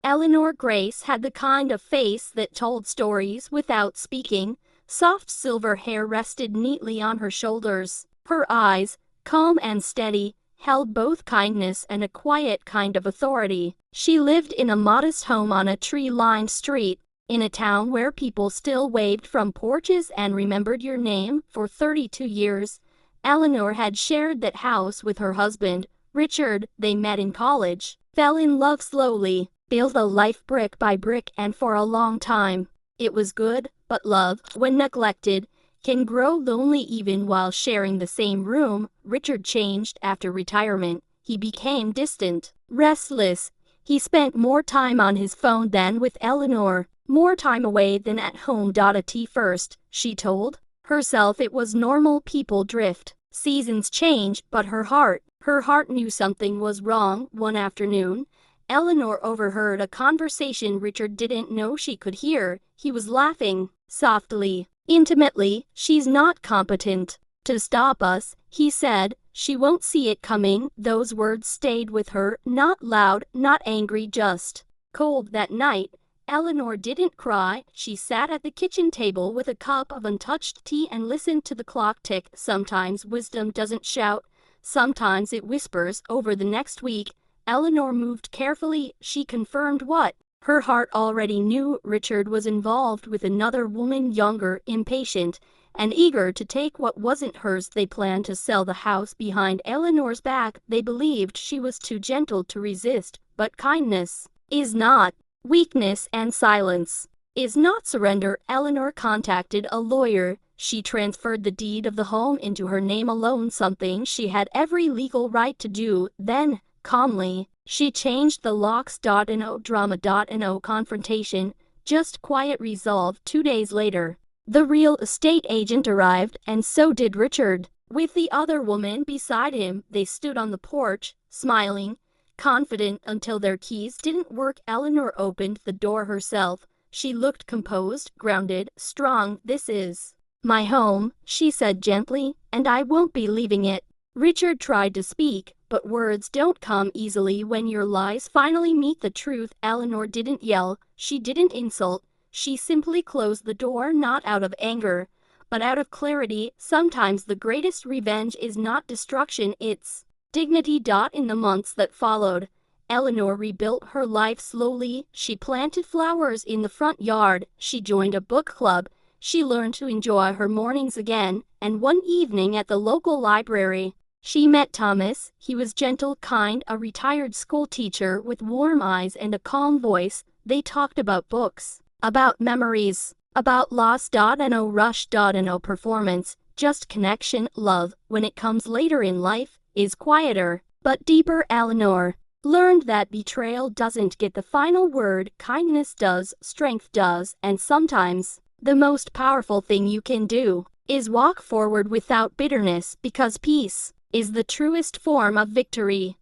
Eleanor Grace had the kind of face that told stories without speaking. Soft silver hair rested neatly on her shoulders. Her eyes, calm and steady, held both kindness and a quiet kind of authority. She lived in a modest home on a tree-lined street, in a town where people still waved from porches and remembered your name. For 32 years, Eleanor had shared that house with her husband, Richard. They met in college, fell in love slowly, built a life brick by brick, and for a long time. It was good, but love, when neglected, can grow lonely even while sharing the same room. Richard changed after retirement. He became distant, restless. He spent more time on his phone than with Eleanor, more time away than at home. At first, she told herself it was normal. People drift, seasons change, but her heart knew something was wrong. One afternoon, Eleanor overheard a conversation Richard didn't know she could hear. He was laughing, softly, intimately. "She's not competent to stop us," he said. "She won't see it coming." Those words stayed with her, not loud, not angry, just cold. That night, Eleanor didn't cry. She sat at the kitchen table with a cup of untouched tea and listened to the clock tick. Sometimes wisdom doesn't shout, sometimes it whispers. Over the next week, Eleanor moved carefully. She confirmed what her heart already knew. Richard was involved with another woman, younger, impatient, and eager to take what wasn't hers. They planned to sell the house behind Eleanor's back. They believed she was too gentle to resist, but kindness is not weakness, and silence is not surrender. Eleanor contacted a lawyer. She transferred the deed of the home into her name alone, something she had every legal right to do. Then, calmly, she changed the locks. No drama. No confrontation, just quiet resolve. 2 days later, the real estate agent arrived, and so did Richard. With the other woman beside him, they stood on the porch, smiling, confident, until their keys didn't work. Eleanor opened the door herself. She looked composed, grounded, strong. "This is my home," she said gently, "and I won't be leaving it." Richard tried to speak, but words don't come easily when your lies finally meet the truth. Eleanor didn't yell, she didn't insult, she simply closed the door, not out of anger, but out of clarity. Sometimes the greatest revenge is not destruction, it's dignity. In the months that followed, Eleanor rebuilt her life slowly. She planted flowers in the front yard, she joined a book club, she learned to enjoy her mornings again, and one evening at the local library, she met Thomas. He was gentle, kind, a retired school teacher with warm eyes and a calm voice. They talked about books, about memories, about loss. No rush, no performance, just connection. Love, when it comes later in life, is quieter, but deeper. Eleanor learned that betrayal doesn't get the final word, kindness does, strength does, and sometimes the most powerful thing you can do is walk forward without bitterness, because peace is the truest form of victory.